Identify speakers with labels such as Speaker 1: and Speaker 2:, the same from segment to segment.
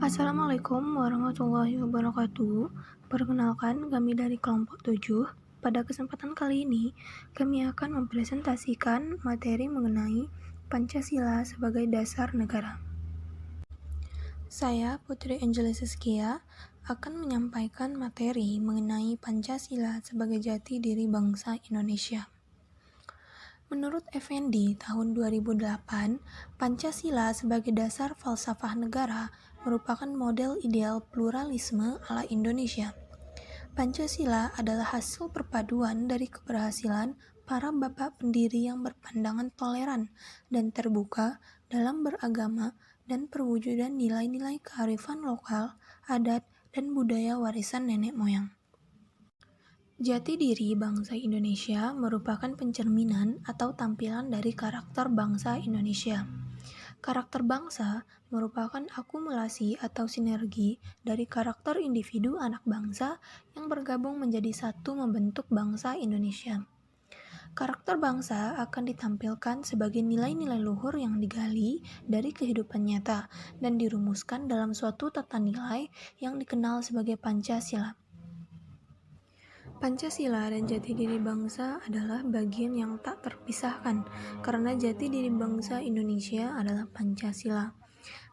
Speaker 1: Assalamualaikum warahmatullahi wabarakatuh. Perkenalkan, kami dari kelompok 7. Pada kesempatan kali ini, kami akan mempresentasikan materi mengenai Pancasila sebagai dasar negara. Saya, Putri Angelis Siskia, akan menyampaikan materi mengenai Pancasila sebagai jati diri bangsa Indonesia. Menurut Effendi tahun 2008, Pancasila sebagai dasar falsafah negara merupakan model ideal pluralisme ala Indonesia. Pancasila adalah hasil perpaduan dari keberhasilan para bapak pendiri yang berpandangan toleran dan terbuka dalam beragama dan perwujudan nilai-nilai kearifan lokal, adat, dan budaya warisan nenek moyang. Jati diri bangsa Indonesia merupakan pencerminan atau tampilan dari karakter bangsa Indonesia. Karakter bangsa merupakan akumulasi atau sinergi dari karakter individu anak bangsa yang bergabung menjadi satu membentuk bangsa Indonesia. Karakter bangsa akan ditampilkan sebagai nilai-nilai luhur yang digali dari kehidupan nyata dan dirumuskan dalam suatu tata nilai yang dikenal sebagai Pancasila. Pancasila dan jati diri bangsa adalah bagian yang tak terpisahkan karena jati diri bangsa Indonesia adalah Pancasila.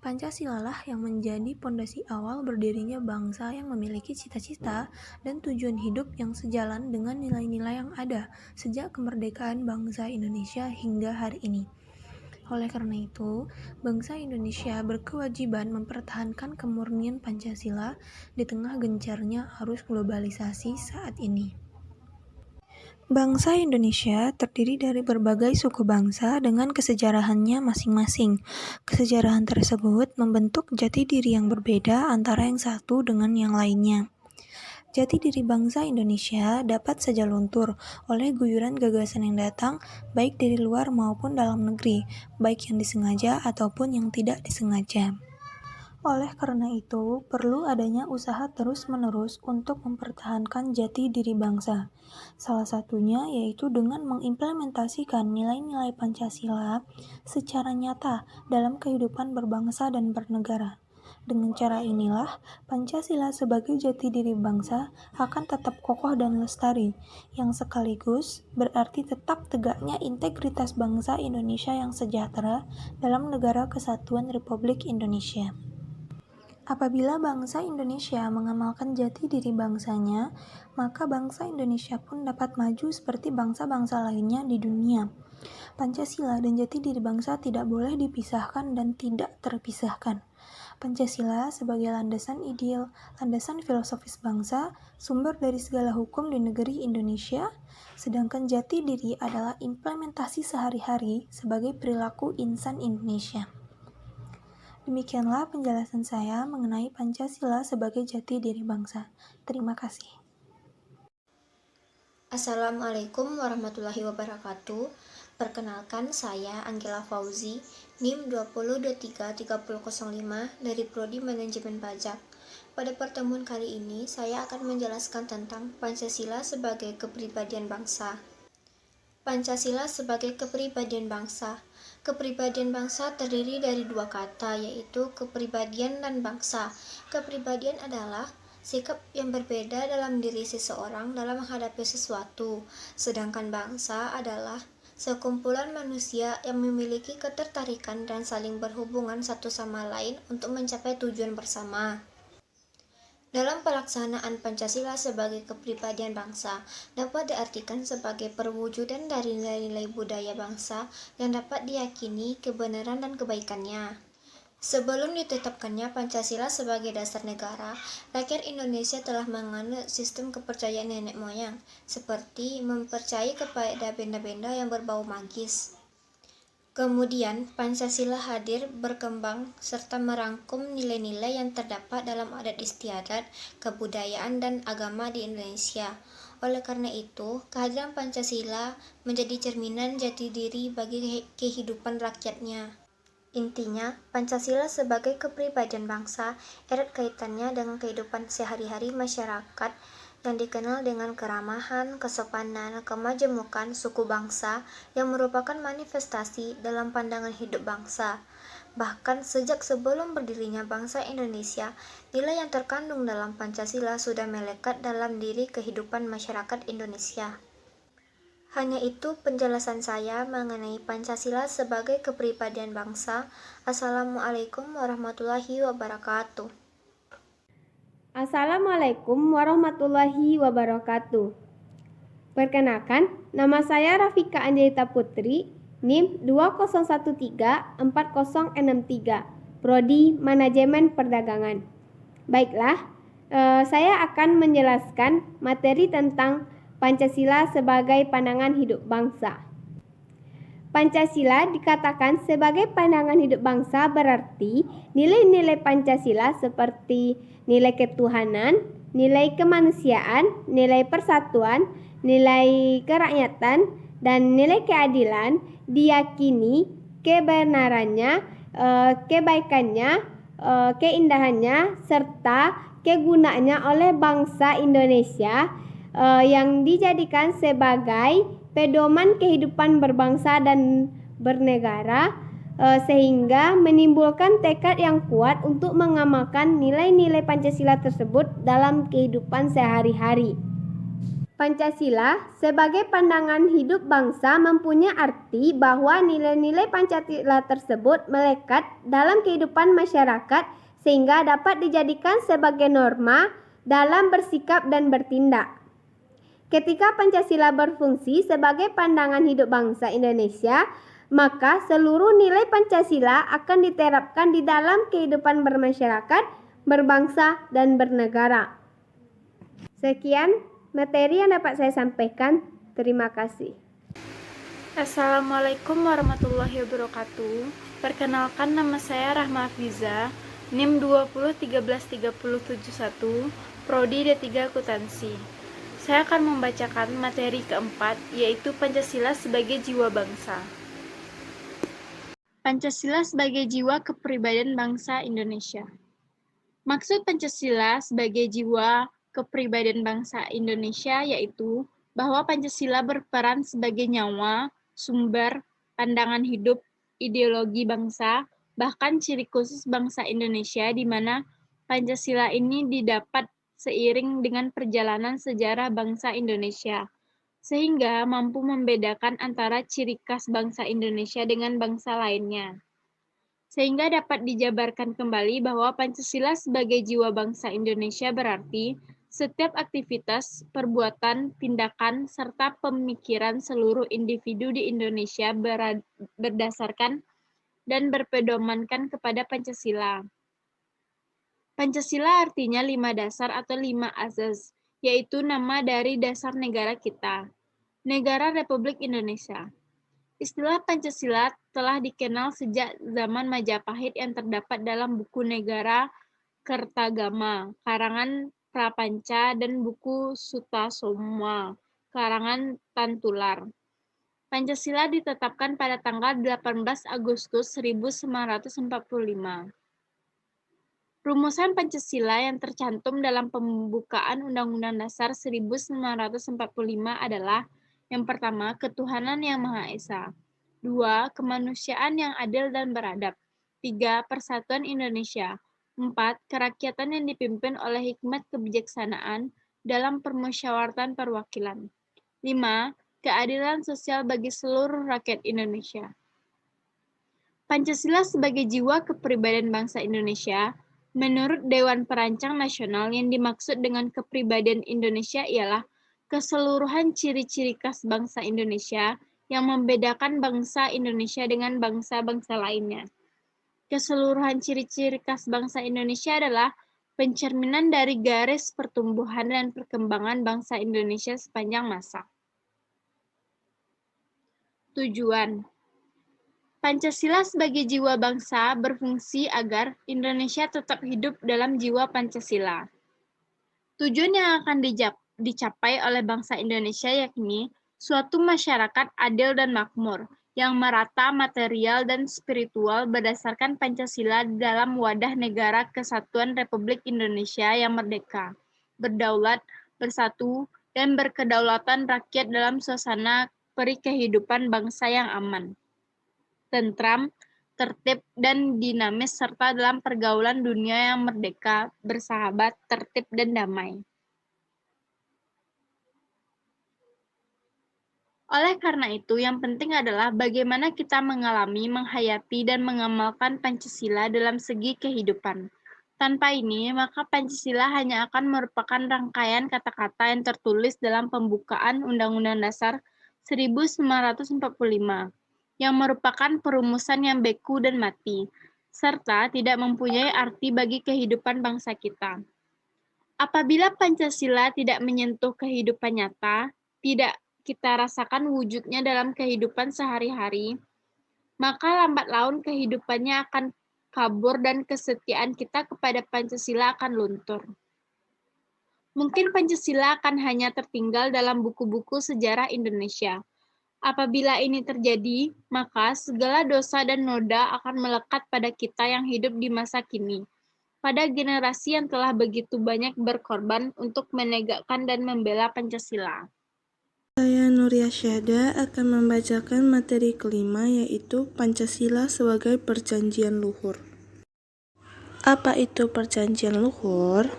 Speaker 1: Pancasila lah yang menjadi pondasi awal berdirinya bangsa yang memiliki cita-cita dan tujuan hidup yang sejalan dengan nilai-nilai yang ada sejak kemerdekaan bangsa Indonesia hingga hari ini. Oleh karena itu, bangsa Indonesia berkewajiban mempertahankan kemurnian Pancasila di tengah gencarnya arus globalisasi saat ini. Bangsa Indonesia terdiri dari berbagai suku bangsa dengan kesejarahannya masing-masing. Kesejarahan tersebut membentuk jati diri yang berbeda antara yang satu dengan yang lainnya. Jati diri bangsa Indonesia dapat saja luntur oleh guyuran gagasan yang datang baik dari luar maupun dalam negeri, baik yang disengaja ataupun yang tidak disengaja. Oleh karena itu, perlu adanya usaha terus-menerus untuk mempertahankan jati diri bangsa. Salah satunya yaitu dengan mengimplementasikan nilai-nilai Pancasila secara nyata dalam kehidupan berbangsa dan bernegara. Dengan cara inilah, Pancasila sebagai jati diri bangsa akan tetap kokoh dan lestari, yang sekaligus berarti tetap tegaknya integritas bangsa Indonesia yang sejahtera dalam Negara Kesatuan Republik Indonesia. Apabila bangsa Indonesia mengamalkan jati diri bangsanya, maka bangsa Indonesia pun dapat maju seperti bangsa-bangsa lainnya di dunia. Pancasila dan jati diri bangsa tidak boleh dipisahkan dan tidak terpisahkan. Pancasila sebagai landasan ideal, landasan filosofis bangsa, sumber dari segala hukum di negeri Indonesia, sedangkan jati diri adalah implementasi sehari-hari sebagai perilaku insan Indonesia. Demikianlah penjelasan saya mengenai Pancasila sebagai jati diri bangsa. Terima kasih.
Speaker 2: Assalamualaikum warahmatullahi wabarakatuh. Perkenalkan, saya Angela Fauzi, NIM 20233005 dari Prodi Manajemen Pajak. Pada pertemuan kali ini, saya akan menjelaskan tentang Pancasila sebagai kepribadian bangsa. Pancasila sebagai kepribadian bangsa. Kepribadian bangsa terdiri dari dua kata, yaitu kepribadian dan bangsa. Kepribadian adalah sikap yang berbeda dalam diri seseorang dalam menghadapi sesuatu, sedangkan bangsa adalah sekumpulan manusia yang memiliki ketertarikan dan saling berhubungan satu sama lain untuk mencapai tujuan bersama. Dalam pelaksanaan Pancasila sebagai kepribadian bangsa dapat diartikan sebagai perwujudan dari nilai-nilai budaya bangsa yang dapat diyakini kebenaran dan kebaikannya. Sebelum ditetapkannya Pancasila sebagai dasar negara, rakyat Indonesia telah menganut sistem kepercayaan nenek moyang, seperti mempercayai kepada benda-benda yang berbau magis. Kemudian, Pancasila hadir, berkembang, serta merangkum nilai-nilai yang terdapat dalam adat istiadat, kebudayaan, dan agama di Indonesia. Oleh karena itu, kehadiran Pancasila menjadi cerminan jati diri bagi kehidupan rakyatnya. Intinya, Pancasila sebagai kepribadian bangsa erat kaitannya dengan kehidupan sehari-hari masyarakat yang dikenal dengan keramahan, kesopanan, kemajemukan suku bangsa yang merupakan manifestasi dalam pandangan hidup bangsa. Bahkan sejak sebelum berdirinya bangsa Indonesia, nilai yang terkandung dalam Pancasila sudah melekat dalam diri kehidupan masyarakat Indonesia. Hanya itu penjelasan saya mengenai Pancasila sebagai kepribadian bangsa. Assalamualaikum warahmatullahi wabarakatuh.
Speaker 3: Assalamualaikum warahmatullahi wabarakatuh. Perkenalkan, nama saya Rafika Anjelita Putri, NIM 20134063, Prodi Manajemen Perdagangan. Baiklah, saya akan menjelaskan materi tentang Pancasila sebagai pandangan hidup bangsa. Pancasila dikatakan sebagai pandangan hidup bangsa berarti nilai-nilai Pancasila seperti nilai ketuhanan, nilai kemanusiaan, nilai persatuan, nilai kerakyatan, dan nilai keadilan diyakini kebenarannya, kebaikannya, keindahannya, serta kegunaannya oleh bangsa Indonesia yang dijadikan sebagai pedoman kehidupan berbangsa dan bernegara, sehingga menimbulkan tekad yang kuat untuk mengamalkan nilai-nilai Pancasila tersebut dalam kehidupan sehari-hari. Pancasila sebagai pandangan hidup bangsa mempunyai arti bahwa nilai-nilai Pancasila tersebut melekat dalam kehidupan masyarakat sehingga dapat dijadikan sebagai norma dalam bersikap dan bertindak. Ketika Pancasila berfungsi sebagai pandangan hidup bangsa Indonesia, maka seluruh nilai Pancasila akan diterapkan di dalam kehidupan bermasyarakat, berbangsa, dan bernegara. Sekian materi yang dapat saya sampaikan. Terima kasih.
Speaker 4: Assalamualaikum warahmatullahi wabarakatuh. Perkenalkan, nama saya Rahma Afiza, NIM 20133071, Prodi D3 Akuntansi. Saya akan membacakan materi keempat, yaitu Pancasila sebagai jiwa bangsa. Pancasila sebagai jiwa kepribadian bangsa Indonesia. Maksud Pancasila sebagai jiwa kepribadian bangsa Indonesia yaitu bahwa Pancasila berperan sebagai nyawa, sumber, pandangan hidup, ideologi bangsa, bahkan ciri khusus bangsa Indonesia di mana Pancasila ini didapat seiring dengan perjalanan sejarah bangsa Indonesia, sehingga mampu membedakan antara ciri khas bangsa Indonesia dengan bangsa lainnya. Sehingga dapat dijabarkan kembali bahwa Pancasila sebagai jiwa bangsa Indonesia berarti setiap aktivitas, perbuatan, tindakan, serta pemikiran seluruh individu di Indonesia berdasarkan dan berpedomankan kepada Pancasila. Pancasila artinya 5 dasar atau 5 azaz, yaitu nama dari dasar negara kita, Negara Republik Indonesia. Istilah Pancasila telah dikenal sejak zaman Majapahit yang terdapat dalam buku Negara Kertagama, karangan Prapanca, dan buku Sutasoma, karangan Tantular. Pancasila ditetapkan pada tanggal 18 Agustus 1945. Rumusan Pancasila yang tercantum dalam pembukaan Undang-Undang Dasar 1945 adalah: yang pertama, ketuhanan yang Maha Esa. 2, kemanusiaan yang adil dan beradab. 3, persatuan Indonesia. 4, kerakyatan yang dipimpin oleh hikmat kebijaksanaan dalam permusyawaratan perwakilan. 5, keadilan sosial bagi seluruh rakyat Indonesia. Pancasila sebagai jiwa kepribadian bangsa Indonesia. Menurut Dewan Perancang Nasional, yang dimaksud dengan kepribadian Indonesia ialah keseluruhan ciri-ciri khas bangsa Indonesia yang membedakan bangsa Indonesia dengan bangsa-bangsa lainnya. Keseluruhan ciri-ciri khas bangsa Indonesia adalah pencerminan dari garis pertumbuhan dan perkembangan bangsa Indonesia sepanjang masa. Tujuan Pancasila sebagai jiwa bangsa berfungsi agar Indonesia tetap hidup dalam jiwa Pancasila. Tujuan yang akan dicapai oleh bangsa Indonesia yakni suatu masyarakat adil dan makmur, yang merata material dan spiritual berdasarkan Pancasila dalam wadah negara kesatuan Republik Indonesia yang merdeka, berdaulat, bersatu, dan berkedaulatan rakyat dalam suasana perikehidupan bangsa yang aman, tentram, tertib, dan dinamis, serta dalam pergaulan dunia yang merdeka, bersahabat, tertib, dan damai. Oleh karena itu, yang penting adalah bagaimana kita mengalami, menghayati, dan mengamalkan Pancasila dalam segi kehidupan. Tanpa ini, maka Pancasila hanya akan merupakan rangkaian kata-kata yang tertulis dalam pembukaan Undang-Undang Dasar 1945, yang merupakan perumusan yang beku dan mati, serta tidak mempunyai arti bagi kehidupan bangsa kita. Apabila Pancasila tidak menyentuh kehidupan nyata, tidak kita rasakan wujudnya dalam kehidupan sehari-hari, maka lambat laun kehidupannya akan kabur dan kesetiaan kita kepada Pancasila akan luntur. Mungkin Pancasila akan hanya tertinggal dalam buku-buku sejarah Indonesia. Apabila ini terjadi, maka segala dosa dan noda akan melekat pada kita yang hidup di masa kini, pada generasi yang telah begitu banyak berkorban untuk menegakkan dan membela Pancasila.
Speaker 5: Saya Nuria Syahda akan membacakan materi kelima, yaitu Pancasila sebagai perjanjian luhur. Apa itu perjanjian luhur?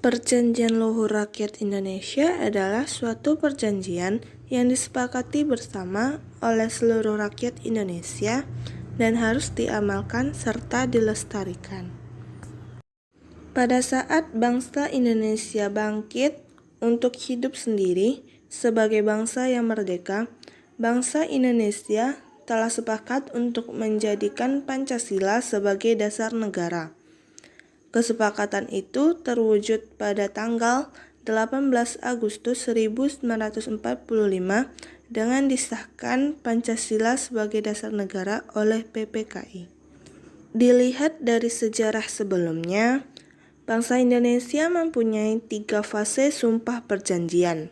Speaker 5: Perjanjian Luhur Rakyat Indonesia adalah suatu perjanjian yang disepakati bersama oleh seluruh rakyat Indonesia dan harus diamalkan serta dilestarikan. Pada saat bangsa Indonesia bangkit untuk hidup sendiri sebagai bangsa yang merdeka, bangsa Indonesia telah sepakat untuk menjadikan Pancasila sebagai dasar negara. Kesepakatan itu terwujud pada tanggal 18 Agustus 1945 dengan disahkan Pancasila sebagai dasar negara oleh PPKI. Dilihat dari sejarah sebelumnya, bangsa Indonesia mempunyai 3 fase sumpah perjanjian.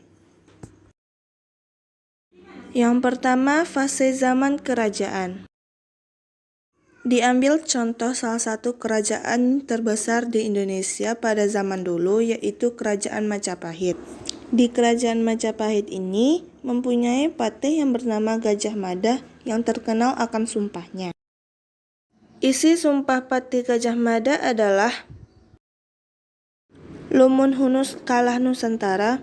Speaker 5: Yang pertama, fase zaman kerajaan. Diambil contoh salah satu kerajaan terbesar di Indonesia pada zaman dulu, yaitu Kerajaan Majapahit. Di Kerajaan Majapahit ini mempunyai patih yang bernama Gajah Mada yang terkenal akan sumpahnya. Isi sumpah patih Gajah Mada adalah Lumun hunus kalah Nusantara,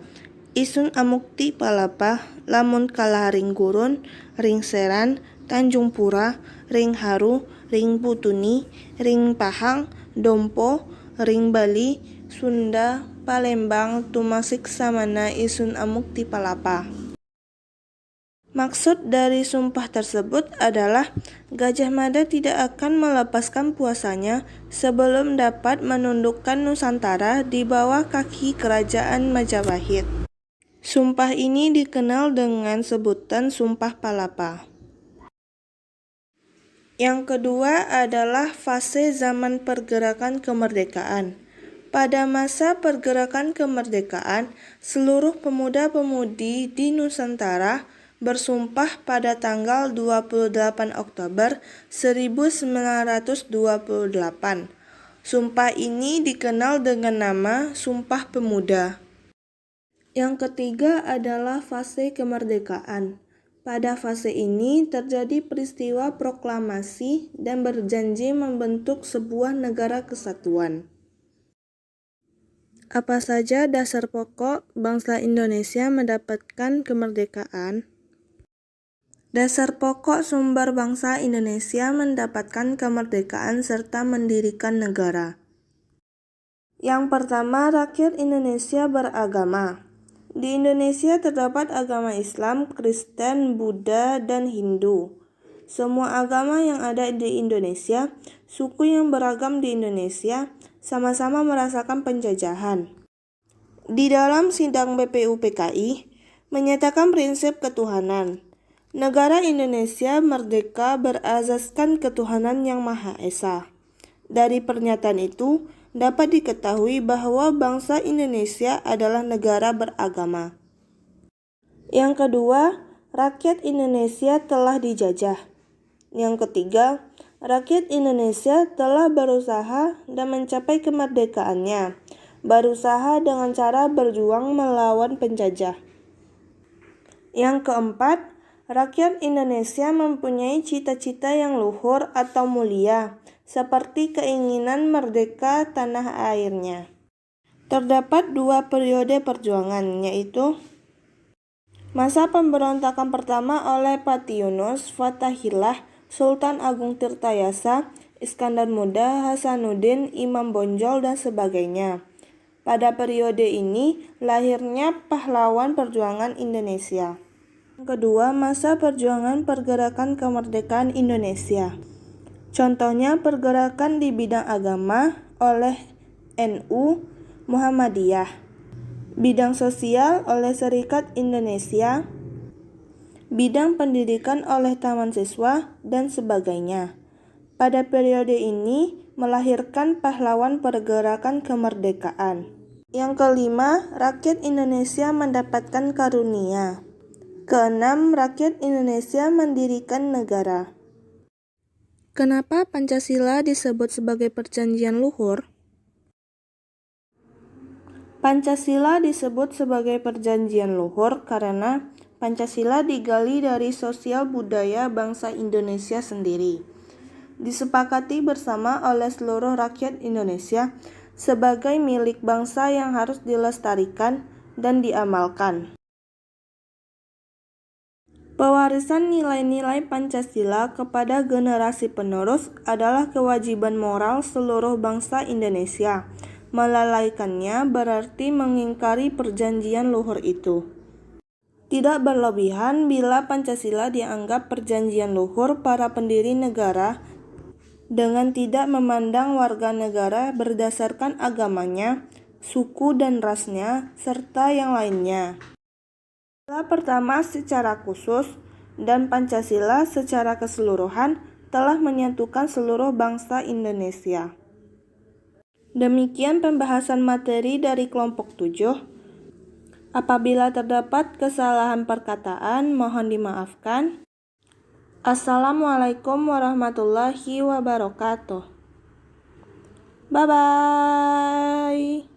Speaker 5: isun amukti palapa, lamun kalah ring gurun, ring seran, Tanjung Pura, ring haru, ring putuni, ring pahang, dompo, ring Bali, Sunda, Palembang, tumasik samana isun amukti palapa. Maksud dari sumpah tersebut adalah Gajah Mada tidak akan melepaskan puasanya sebelum dapat menundukkan Nusantara di bawah kaki Kerajaan Majapahit. Sumpah ini dikenal dengan sebutan Sumpah Palapa. Yang kedua adalah fase zaman pergerakan kemerdekaan. Pada masa pergerakan kemerdekaan, seluruh pemuda-pemudi di Nusantara bersumpah pada tanggal 28 Oktober 1928. Sumpah ini dikenal dengan nama Sumpah Pemuda. Yang ketiga adalah fase kemerdekaan. Pada fase ini terjadi peristiwa proklamasi dan berjanji membentuk sebuah negara kesatuan. Apa saja dasar pokok bangsa Indonesia mendapatkan kemerdekaan? Dasar pokok sumber bangsa Indonesia mendapatkan kemerdekaan serta mendirikan negara. Yang pertama, rakyat Indonesia beragama. Di Indonesia terdapat agama Islam, Kristen, Buddha, dan Hindu. Semua agama yang ada di Indonesia, suku yang beragam di Indonesia, sama-sama merasakan penjajahan. Di dalam sidang BPUPKI, menyatakan prinsip ketuhanan. Negara Indonesia merdeka berasaskan ketuhanan yang Maha Esa. Dari pernyataan itu, dapat diketahui bahwa bangsa Indonesia adalah negara beragama. Yang kedua, rakyat Indonesia telah dijajah. Yang ketiga, rakyat Indonesia telah berusaha dan mencapai kemerdekaannya, berusaha dengan cara berjuang melawan penjajah. Yang keempat, Rakyat Indonesia mempunyai cita-cita yang luhur atau mulia, seperti keinginan merdeka tanah airnya. Terdapat 2 periode perjuangan, yaitu masa pemberontakan pertama oleh Pati Yunus, Fathahillah, Sultan Agung Tirtayasa, Iskandar Muda, Hasanuddin, Imam Bonjol, dan sebagainya. Pada periode ini, lahirnya pahlawan perjuangan Indonesia. Yang kedua, masa perjuangan pergerakan kemerdekaan Indonesia. Contohnya pergerakan di bidang agama oleh NU Muhammadiyah, bidang sosial oleh Serikat Indonesia, bidang pendidikan oleh Taman Siswa, dan sebagainya. Pada periode ini melahirkan pahlawan pergerakan kemerdekaan. Yang kelima, rakyat Indonesia mendapatkan karunia. Keenam, rakyat Indonesia mendirikan negara. Kenapa Pancasila disebut sebagai perjanjian luhur? Pancasila disebut sebagai perjanjian luhur karena Pancasila digali dari sosial budaya bangsa Indonesia sendiri. Disepakati bersama oleh seluruh rakyat Indonesia sebagai milik bangsa yang harus dilestarikan dan diamalkan. Pewarisan nilai-nilai Pancasila kepada generasi penerus adalah kewajiban moral seluruh bangsa Indonesia. Melalaikannya berarti mengingkari perjanjian luhur itu. Tidak berlebihan bila Pancasila dianggap perjanjian luhur para pendiri negara dengan tidak memandang warga negara berdasarkan agamanya, suku dan rasnya, serta yang lainnya. Pancasila pertama secara khusus dan Pancasila secara keseluruhan telah menyatukan seluruh bangsa Indonesia. Demikian pembahasan materi dari kelompok 7. Apabila terdapat kesalahan perkataan, mohon dimaafkan. Assalamualaikum warahmatullahi wabarakatuh. Bye-bye.